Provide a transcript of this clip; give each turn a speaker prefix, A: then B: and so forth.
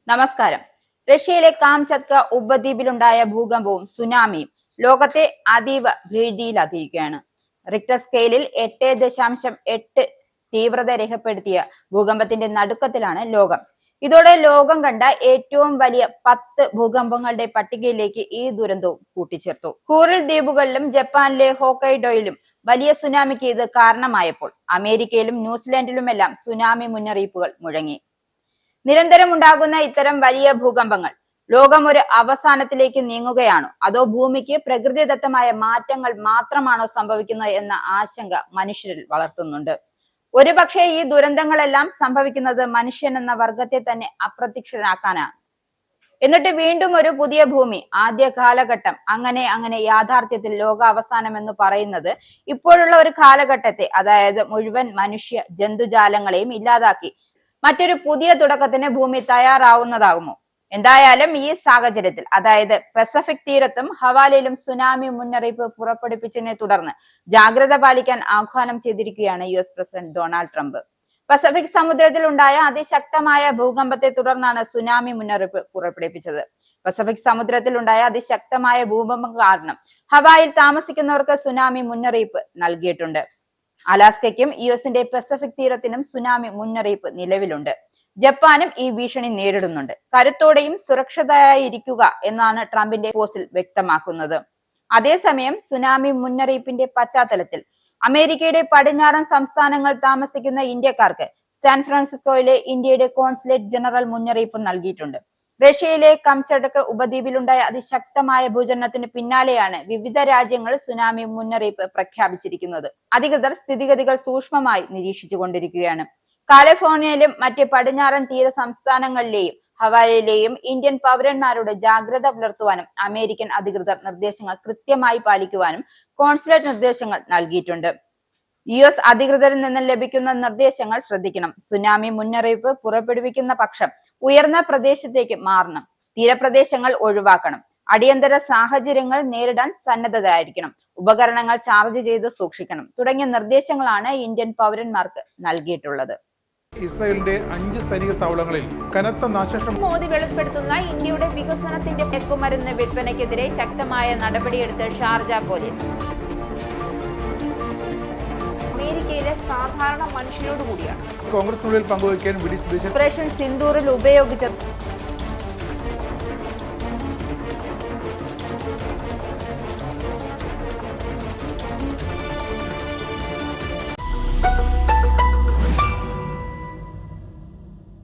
A: നമസ്കാരം. റഷ്യയിലെ കാംചത്ക ഉപദ്വീപിലുണ്ടായ ഭൂകമ്പവും സുനാമിയും ലോകത്തെ അതീവ ഭീതിയിലാക്കിയിരിക്കുകയാണ്. റിക്ടർ സ്കെയിലിൽ 8.8 തീവ്രത രേഖപ്പെടുത്തിയ ഭൂകമ്പത്തിന്റെ നടുക്കത്തിലാണ് ലോകം. ഇതോടെ ലോകം കണ്ട ഏറ്റവും വലിയ 10 ഭൂകമ്പങ്ങളുടെ പട്ടികയിലേക്ക് ഈ ദുരന്തവും കൂട്ടിച്ചേർത്തു. കൂറിൽ ദ്വീപുകളിലും ജപ്പാനിലെ ഹോക്കൈഡോയിലും വലിയ സുനാമിക്ക് ഇത് കാരണമായപ്പോൾ അമേരിക്കയിലും ന്യൂസിലാൻഡിലുമെല്ലാം സുനാമി മുന്നറിയിപ്പുകൾ മുഴങ്ങി. നിരന്തരം ഉണ്ടാകുന്ന ഇത്തരം വലിയ ഭൂകമ്പങ്ങൾ ലോകം ഒരു അവസാനത്തിലേക്ക് നീങ്ങുകയാണോ, അതോ ഭൂമിക്ക് പ്രകൃതിദത്തമായ മാറ്റങ്ങൾ മാത്രമാണോ സംഭവിക്കുന്നത് എന്ന ആശങ്ക മനുഷ്യരിൽ വളർത്തുന്നുണ്ട്. ഒരുപക്ഷെ ഈ ദുരന്തങ്ങളെല്ലാം സംഭവിക്കുന്നത് മനുഷ്യൻ എന്ന വർഗത്തെ തന്നെ അപ്രത്യക്ഷനാക്കാനാണ്. എന്നിട്ട് വീണ്ടും ഒരു പുതിയ ഭൂമി, ആദ്യ കാലഘട്ടം, അങ്ങനെ യാഥാർത്ഥ്യത്തിൽ ലോകാവസാനം എന്ന് പറയുന്നത് ഇപ്പോഴുള്ള ഒരു കാലഘട്ടത്തെ, അതായത് മുഴുവൻ മനുഷ്യ ജന്തുജാലങ്ങളെയും ഇല്ലാതാക്കി മറ്റൊരു പുതിയ തുടക്കത്തിന് ഭൂമി തയ്യാറാവുന്നതാകുമോ? എന്തായാലും ഈ സാഹചര്യത്തിൽ, അതായത് പസഫിക് തീരത്തും ഹവാലയിലും സുനാമി മുന്നറിയിപ്പ് പുറപ്പെടുവിച്ചതിനെ തുടർന്ന് ജാഗ്രത പാലിക്കാൻ ആഹ്വാനം ചെയ്തിരിക്കുകയാണ് US president Donald Trump. Pacific സമുദ്രത്തിൽ ഉണ്ടായ അതിശക്തമായ ഭൂകമ്പത്തെ തുടർന്നാണ് സുനാമി മുന്നറിയിപ്പ് പുറപ്പെടുവിച്ചത്. പസഫിക് സമുദ്രത്തിൽ ഉണ്ടായ അതിശക്തമായ ഭൂകമ്പം കാരണം ഹവായിൽ താമസിക്കുന്നവർക്ക് സുനാമി മുന്നറിയിപ്പ് നൽകിയിട്ടുണ്ട്. അലാസ്കയ്ക്കും US-ന്റെ പസഫിക് തീരത്തിനും സുനാമി മുന്നറിയിപ്പ് നിലവിലുണ്ട്. ജപ്പാനും ഈ ഭീഷണി നേരിടുന്നുണ്ട്. കരുത്തോടെയും സുരക്ഷിതരായിരിക്കുക എന്നാണ് ട്രംപിന്റെ പോസ്റ്റിൽ വ്യക്തമാക്കുന്നത്. അതേസമയം സുനാമി മുന്നറിയിപ്പിന്റെ പശ്ചാത്തലത്തിൽ അമേരിക്കയുടെ പടിഞ്ഞാറൻ സംസ്ഥാനങ്ങൾ താമസിക്കുന്ന ഇന്ത്യക്കാർക്ക് സാൻ ഫ്രാൻസിസ്കോയിലെ ഇന്ത്യയുടെ കോൺസുലേറ്റ് ജനറൽ മുന്നറിയിപ്പ് നൽകിയിട്ടുണ്ട്. റഷ്യയിലെ കംചട്ക ഉപദ്വീപിലുണ്ടായ അതിശക്തമായ ഭൂചലനത്തിന് പിന്നാലെയാണ് വിവിധ രാജ്യങ്ങൾ സുനാമി മുന്നറിയിപ്പ് പ്രഖ്യാപിച്ചിരിക്കുന്നത്. അധികൃതർ സ്ഥിതിഗതികൾ സൂക്ഷ്മമായി നിരീക്ഷിച്ചുകൊണ്ടിരിക്കുകയാണ്. കാലിഫോർണിയയിലും മറ്റ് പടിഞ്ഞാറൻ തീര സംസ്ഥാനങ്ങളിലെയും ഹവായിലെയും ഇന്ത്യൻ പൗരന്മാരോട് ജാഗ്രത പുലർത്തുവാനും അമേരിക്കൻ അധികൃതർ നിർദ്ദേശങ്ങൾ കൃത്യമായി പാലിക്കുവാനും കോൺസുലേറ്റ് നിർദ്ദേശങ്ങൾ നൽകിയിട്ടുണ്ട്. US അധികൃതരിൽ നിന്ന് ലഭിക്കുന്ന നിർദ്ദേശങ്ങൾ ശ്രദ്ധിക്കണം. സുനാമി മുന്നറിയിപ്പ് പുറപ്പെടുവിക്കുന്ന പക്ഷം ഉയർന്ന പ്രദേശത്തേക്ക് മാറണം. തീരപ്രദേശങ്ങൾ ഒഴിവാക്കണം. അടിയന്തര സാഹചര്യങ്ങൾ നേരിടാൻ സന്നദ്ധരായിരിക്കണം. ഉപകരണങ്ങൾ ചാർജ് ചെയ്ത് സൂക്ഷിക്കണം തുടങ്ങിയ നിർദ്ദേശങ്ങളാണ് ഇന്ത്യൻ പൗരന്മാർക്ക് നൽകിയിട്ടുള്ളത്.
B: ഇസ്രായേലിന്റെ 5 സൈനിക താവളങ്ങളിൽ കനത്ത നാശനഷ്ടം.
A: മോദി വെളിപ്പെടുത്തുന്ന ഇന്ത്യയുടെ വികസനത്തിന്റെ മയക്കുമരുന്ന് വിൽപ്പനയ്ക്കെതിരെ ശക്തമായ നടപടിയെടുത്ത് ഷാർജ പോലീസ്. അമേരിക്കയിലെ സാധാരണ മനുഷ്യരോട് കൂടിയാണ്
B: കോൺഗ്രസിനുള്ളിൽ പങ്കുവയ്ക്കാൻ
A: ഓപ്പറേഷൻ സിന്ദൂറിൽ ഉപയോഗിച്ച